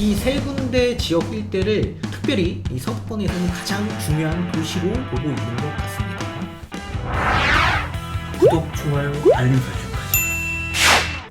이 세 군데 지역 일대를 특별히 이 서부권에서는 가장 중요한 도시로 보고 있는 것 같습니다. 구독, 좋아요, 알림 설정까지.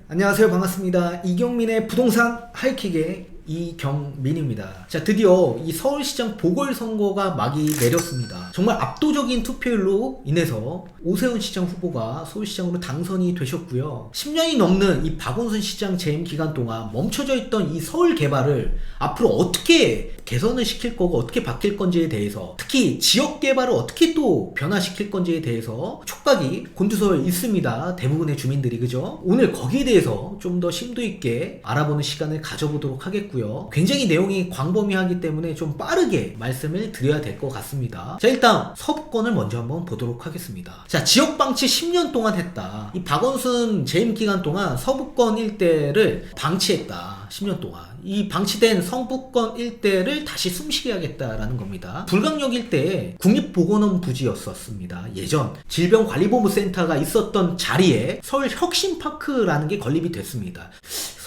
안녕하세요. 반갑습니다. 이경민의 부동산 하이킥의 이경민입니다. 자, 드디어 이 서울시장 보궐선거가 막이 내렸습니다. 정말 압도적인 투표율로 인해서 오세훈 시장 후보가 서울시장으로 당선이 되셨고요. 10년이 넘는 이 박원순 시장 재임 기간 동안 멈춰져 있던 이 서울 개발을 앞으로 어떻게 개선을 시킬 거고 어떻게 바뀔 건지에 대해서, 특히 지역 개발을 어떻게 또 변화시킬 건지에 대해서 촉각이 곤두서 있습니다. 대부분의 주민들이, 그죠? 오늘 거기에 대해서 좀 더 심도 있게 알아보는 시간을 가져보도록 하겠고요. 굉장히 내용이 광범위하기 때문에 좀 빠르게 말씀을 드려야 될 것 같습니다. 자, 일단 서부권을 먼저 한번 보도록 하겠습니다. 자, 지역 방치 10년 동안 했다. 이 박원순 재임 기간 동안 서부권 일대를 방치했다. 10년 동안. 이 방치된 성북권 일대를 다시 숨쉬게 하겠다라는 겁니다. 불광역 일대에 국립보건원 부지였었습니다. 예전 질병관리본부센터가 있었던 자리에 서울혁신파크라는 게 건립이 됐습니다.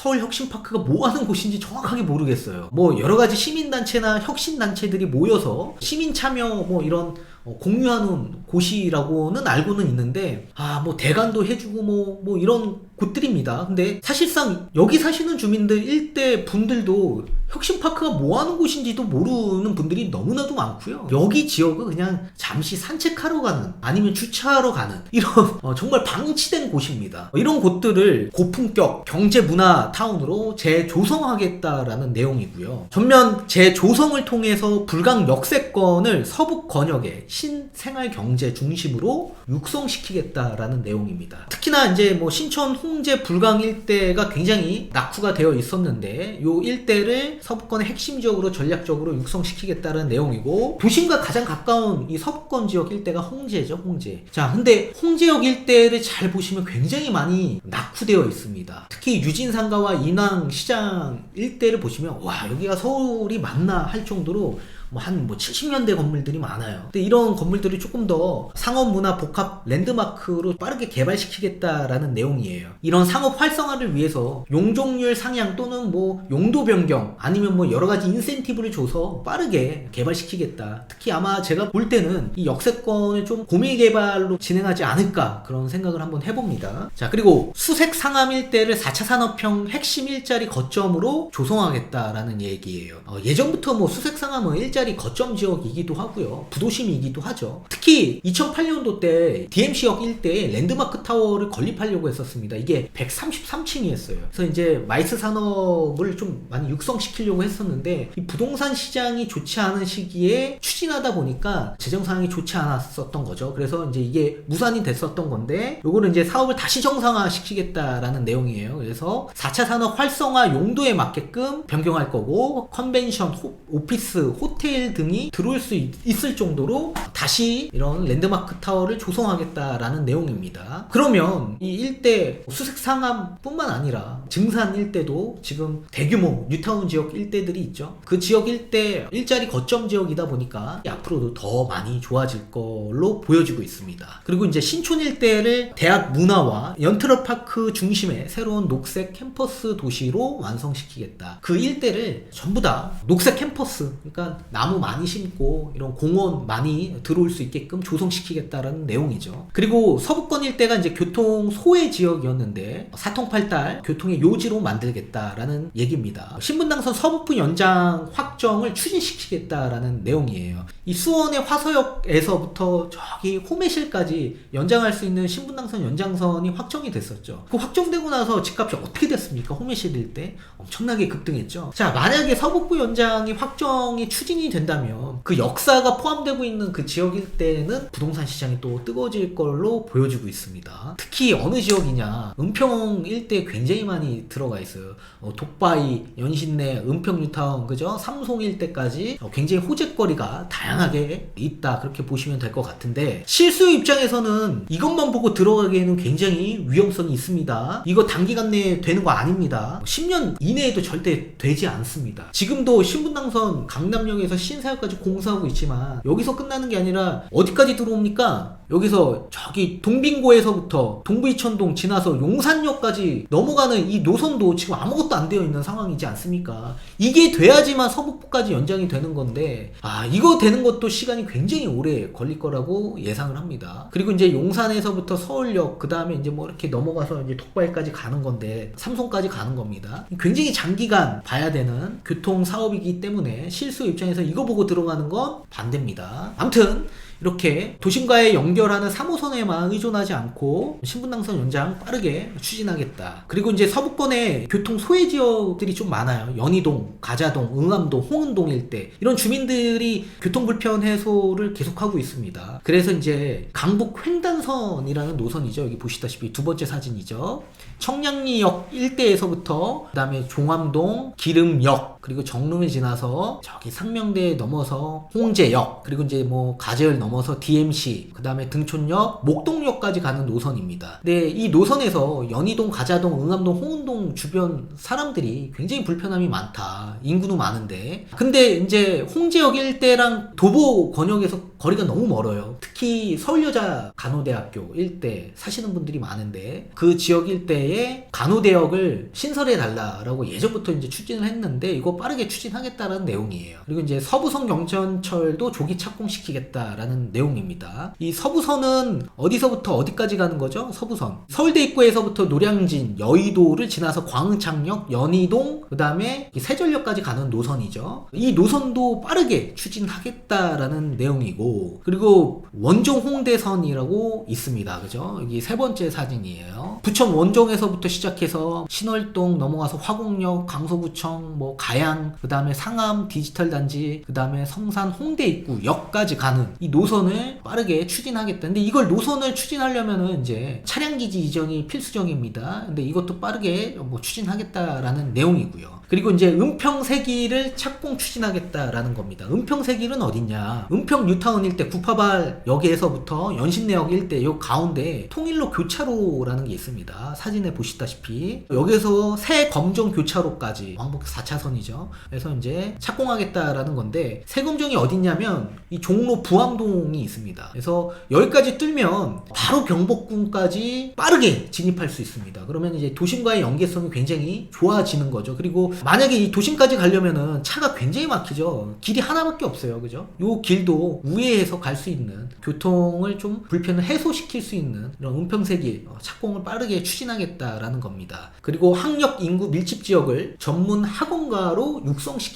서울혁신파크가 뭐 하는 곳인지 정확하게 모르겠어요. 뭐 여러가지 시민단체나 혁신단체들이 모여서 시민 참여 뭐 이런 공유하는 곳이라고는 알고는 있는데, 뭐 대관도 해주고 뭐 이런 곳들입니다. 근데 사실상 여기 사시는 주민들 일대 분들도 혁신파크가 뭐 하는 곳인지도 모르는 분들이 너무나도 많고요. 여기 지역은 그냥 잠시 산책하러 가는, 아니면 주차하러 가는 이런 정말 방치된 곳입니다. 이런 곳들을 고품격 경제문화 타운으로 재조성하겠다라는 내용이고요. 전면 재조성을 통해서 불광 역세권을 서북 권역에 신생활경제 중심으로 육성시키겠다라는 내용입니다. 특히나 이제 뭐 신천, 홍제, 불광 일대가 굉장히 낙후가 되어 있었는데 요 일대를 서부권의 핵심 지역으로 전략적으로 육성시키겠다는 내용이고, 도심과 가장 가까운 이 서부권 지역 일대가 홍제죠, 홍제. 자, 근데 홍제역 일대를 잘 보시면 굉장히 많이 낙후되어 있습니다. 특히 유진상가와 인왕시장 일대를 보시면 와, 여기가 서울이 맞나 할 정도로 한 70년대 건물들이 많아요. 근데 이런 건물들이 조금 더 상업문화 복합 랜드마크로 빠르게 개발시키겠다라는 내용이에요. 이런 상업 활성화를 위해서 용적률 상향 또는 뭐 용도 변경, 아니면 뭐 여러가지 인센티브를 줘서 빠르게 개발시키겠다. 특히 아마 제가 볼 때는 이 역세권을 좀 고밀 개발로 진행하지 않을까, 그런 생각을 한번 해봅니다. 자, 그리고 수색 상암 일대를 4차 산업형 핵심 일자리 거점으로 조성하겠다라는 얘기예요. 예전부터 뭐 수색 상암은 일자리 거점 지역이기도 하고요. 부도심이기도 하죠. 특히 2008년도 때 DMC역 일대에 랜드마크 타워를 건립하려고 했었습니다. 이게 133층이었어요. 그래서 이제 마이스 산업을 좀 많이 육성시키려고 했었는데 이 부동산 시장이 좋지 않은 시기에 추진하다 보니까 재정 상황이 좋지 않았었던 거죠. 그래서 이제 이게 무산이 됐었던 건데, 요거는 이제 사업을 다시 정상화 시키겠다라는 내용이에요. 그래서 4차 산업 활성화 용도에 맞게끔 변경할 거고, 컨벤션, 오피스, 호텔 등이 들어올 수 있을 정도로 다시 이런 랜드마크 타워를 조성하겠다라는 내용입니다. 그러면 이 일대 수색 상암 뿐만 아니라 증산 일대도 지금 대규모 뉴타운 지역 일대들이 있죠. 그 지역 일대 일자리 거점 지역이다 보니까 앞으로도 더 많이 좋아질 걸로 보여지고 있습니다. 그리고 이제 신촌 일대를 대학 문화와 연트러파크 중심의 새로운 녹색 캠퍼스 도시로 완성시키겠다. 그 일대를 전부 다 녹색 캠퍼스, 그러니까 나무 많이 심고 이런 공원 많이 들어올 수 있게끔 조성시키겠다라는 내용이죠. 그리고 서부권 일대가 이제 교통 소외 지역이었는데 사통팔달 교통의 요지로 만들겠다라는 얘기입니다. 신분당선 서북부 연장 확정을 추진시키겠다라는 내용이에요. 이 수원의 화서역에서부터 저기 호매실까지 연장할 수 있는 신분당선 연장선이 확정이 됐었죠. 그 확정되고 나서 집값이 어떻게 됐습니까? 호매실 일대 엄청나게 급등했죠. 자, 만약에 서북부 연장이 확정이 추진이 된다면 그 역사가 포함되고 있는 그 지역 일대는 부동산 시장이 또 뜨거워질 걸로 보여지고 있습니다. 특히 어느 지역이냐, 은평 일대 굉장히 많이 들어가 있어요. 독바이, 연신내, 은평 뉴타운, 그죠? 삼송 일대까지 굉장히 호재거리가 다양하게 있다, 그렇게 보시면 될 것 같은데, 실수 입장에서는 이것만 보고 들어가기에는 굉장히 위험성이 있습니다. 이거 단기간 내에 되는 거 아닙니다. 10년 이내에도 절대 되지 않습니다. 지금도 신분당선 강남역에서 지역에서 신사역까지 공사하고 있지만 여기서 끝나는 게 아니라 어디까지 들어옵니까? 여기서 저기 동빙고에서부터 동부이천동 지나서 용산역까지 넘어가는 이 노선도 지금 아무것도 안 되어 있는 상황이지 않습니까? 이게 돼야지만 서북부까지 연장이 되는 건데 이거 되는 것도 시간이 굉장히 오래 걸릴 거라고 예상을 합니다. 그리고 이제 용산에서부터 서울역 그 다음에 이제 뭐 이렇게 넘어가서 이제 톡발까지 가는 건데 삼성까지 가는 겁니다. 굉장히 장기간 봐야 되는 교통 사업이기 때문에 실수 입장에서 이거 보고 들어가는 건 반대입니다. 아무튼 이렇게 도심과의 연결하는 3호선에만 의존하지 않고 신분당선 연장 빠르게 추진하겠다. 그리고 이제 서부권에 교통 소외 지역들이 좀 많아요. 연희동, 가자동, 응암동, 홍은동 일대 이런 주민들이 교통 불편 해소를 계속하고 있습니다. 그래서 이제 강북 횡단선이라는 노선이죠. 여기 보시다시피 두 번째 사진이죠. 청량리역 일대에서부터 그 다음에 종암동, 기름역 그리고 정릉을 지나서 저기 상명대 넘어서 홍제역 그리고 이제 뭐 가재열 넘어서 DMC 그 다음에 등촌역, 목동역까지 가는 노선입니다. 근데 이 노선에서 연희동, 가자동, 응암동, 홍은동 주변 사람들이 굉장히 불편함이 많다. 인구도 많은데 근데 이제 홍제역 일대랑 도보 권역에서 거리가 너무 멀어요. 특히 서울여자 간호대학교 일대 사시는 분들이 많은데 그 지역 일대에 간호대역을 신설해 달라라고 예전부터 이제 추진을 했는데 이거 빠르게 추진하겠다라는 내용이에요. 그리고 이제 서부선 경전철도 조기 착공시키겠다라는 내용입니다. 이 서부선은 어디서부터 어디까지 가는 거죠? 서부선 서울대 입구에서부터 노량진, 여의도를 지나서 광흥창역, 연희동 그 다음에 세전역까지 가는 노선이죠. 이 노선도 빠르게 추진하겠다라는 내용이고 그리고 원종 홍대선이라고 있습니다. 그죠? 여기 세 번째 사진이에요. 부천 원종에서부터 시작해서 신월동 넘어가서 화곡역, 강서구청, 뭐 가양, 그 다음에 상암 디지털 단지, 그 다음에 성산 홍대 입구역까지 가는 이 노선을 빠르게 추진하겠다. 근데 이걸 노선을 추진하려면은 이제 차량기지 이전이 필수적입니다. 근데 이것도 빠르게 뭐 추진하겠다라는 내용이고요. 그리고 이제 은평세기를 착공 추진하겠다라는 겁니다. 은평세기는 어딨냐? 은평 뉴타운 일대 구파발 역에서부터 연신내역 일대 요 가운데 통일로 교차로라는 게 있습니다. 사진에 보시다시피 여기서 새 검정 교차로까지 왕복 4차선이죠. 그래서 이제 착공하겠다라는 건데 새 검정이 어딨냐면 이 종로 부암동이 있습니다. 그래서 여기까지 뚫면 바로 경복궁까지 빠르게 진입할 수 있습니다. 그러면 이제 도심과의 연계성이 굉장히 좋아지는 거죠. 그리고 만약에 이 도심까지 가려면은 차가 굉장히 막히죠. 길이 하나밖에 없어요. 그죠? 요 길도 우회해서 갈 수 있는 교통을 좀 불편을 해소시킬 수 있는 이런 은평세기 착공을 빠르게 추진하겠다라는 겁니다. 그리고 학력 인구 밀집 지역을 전문 학원가로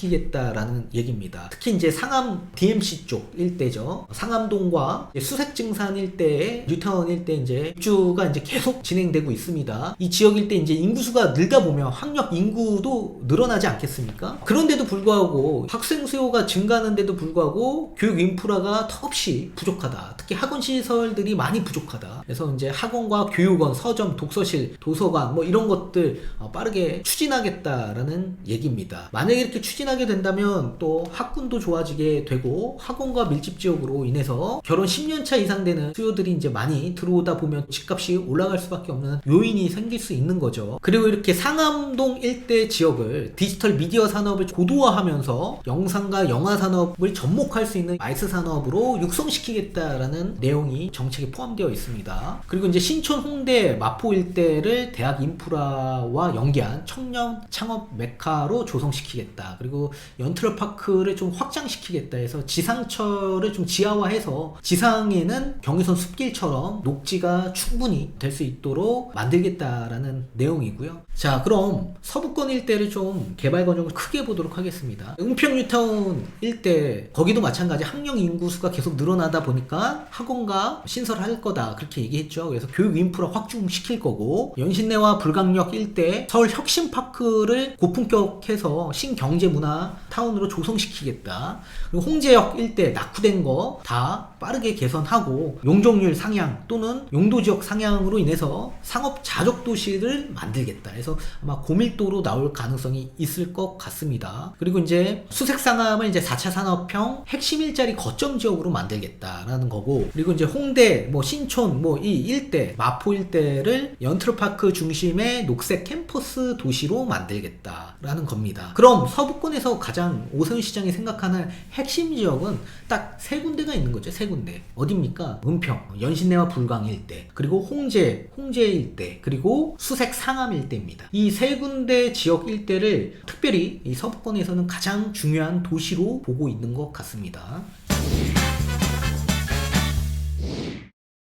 육성시키겠다라는 얘기입니다. 특히 이제 상암 DMC 쪽 일대죠. 상암동과 수색증산 일대에 뉴타운 일대 이제 입주가 이제 계속 진행되고 있습니다. 이 지역 일대 이제 인구수가 늘다 보면 학력 인구도 늘어나지 않겠습니까? 그런데도 불구하고 학생 수요가 증가하는데도 불구하고 교육 인프라가 턱없이 부족하다. 특히 학원 시설들이 많이 부족하다. 그래서 이제 학원과 교육원, 서점, 독서실, 도서관 뭐 이런 것들 빠르게 추진하겠다라는 얘기입니다. 만약에 이렇게 추진하게 된다면 또 학군도 좋아지게 되고 학원과 밀집 지역으로 인해서 결혼 10년차 이상 되는 수요들이 이제 많이 들어오다 보면 집값이 올라갈 수밖에 없는 요인이 생길 수 있는 거죠. 그리고 이렇게 상암동 일대 지역을 디지털 미디어 산업을 고도화하면서 영상과 영화 산업을 접목할 수 있는 마이스 산업으로 육성시키겠다라는 내용이 정책에 포함되어 있습니다. 그리고 이제 신촌, 홍대, 마포 일대를 대학 인프라와 연계한 청년 창업 메카로 조성시키겠다. 그리고 연트럴파크를 좀 확장시키겠다 해서 지상철을 좀 지하화해서 지상에는 경의선 숲길처럼 녹지가 충분히 될 수 있도록 만들겠다라는 내용이고요. 자, 그럼 서부권 일대를 좀 개발 과정을 크게 보도록 하겠습니다. 은평 뉴타운 일대 거기도 마찬가지 학령 인구수가 계속 늘어나다 보니까 학원가 신설할 거다 그렇게 얘기했죠. 그래서 교육 인프라 확충시킬 거고 연신내와 불강역 일대 서울 혁신파크를 고품격해서 신경제문화 타운으로 조성시키겠다. 그리고 홍제역 일대 낙후된 거 다 빠르게 개선하고 용적률 상향 또는 용도지역 상향으로 인해서 상업 자족도시를 만들겠다. 그래서 아마 고밀도로 나올 가능성이 예정이 있을 것 같습니다. 그리고 이제 수색상암을 이제 4차 산업형 핵심 일자리 거점 지역으로 만들겠다라는 거고, 그리고 이제 홍대, 뭐 신촌, 뭐 이 일대, 마포 일대를 연트로파크 중심의 녹색 캠퍼스 도시로 만들겠다라는 겁니다. 그럼 서부권에서 가장 오세훈 시장이 생각하는 핵심 지역은 딱 세 군데가 있는 거죠. 세 군데. 어딥니까? 은평, 연신내와 불광 일대, 그리고 홍제 일대, 그리고 수색 상암 일대입니다. 이 세 군데 지역 일대를 특별히 이 서부권에서는 가장 중요한 도시로 보고 있는 것 같습니다.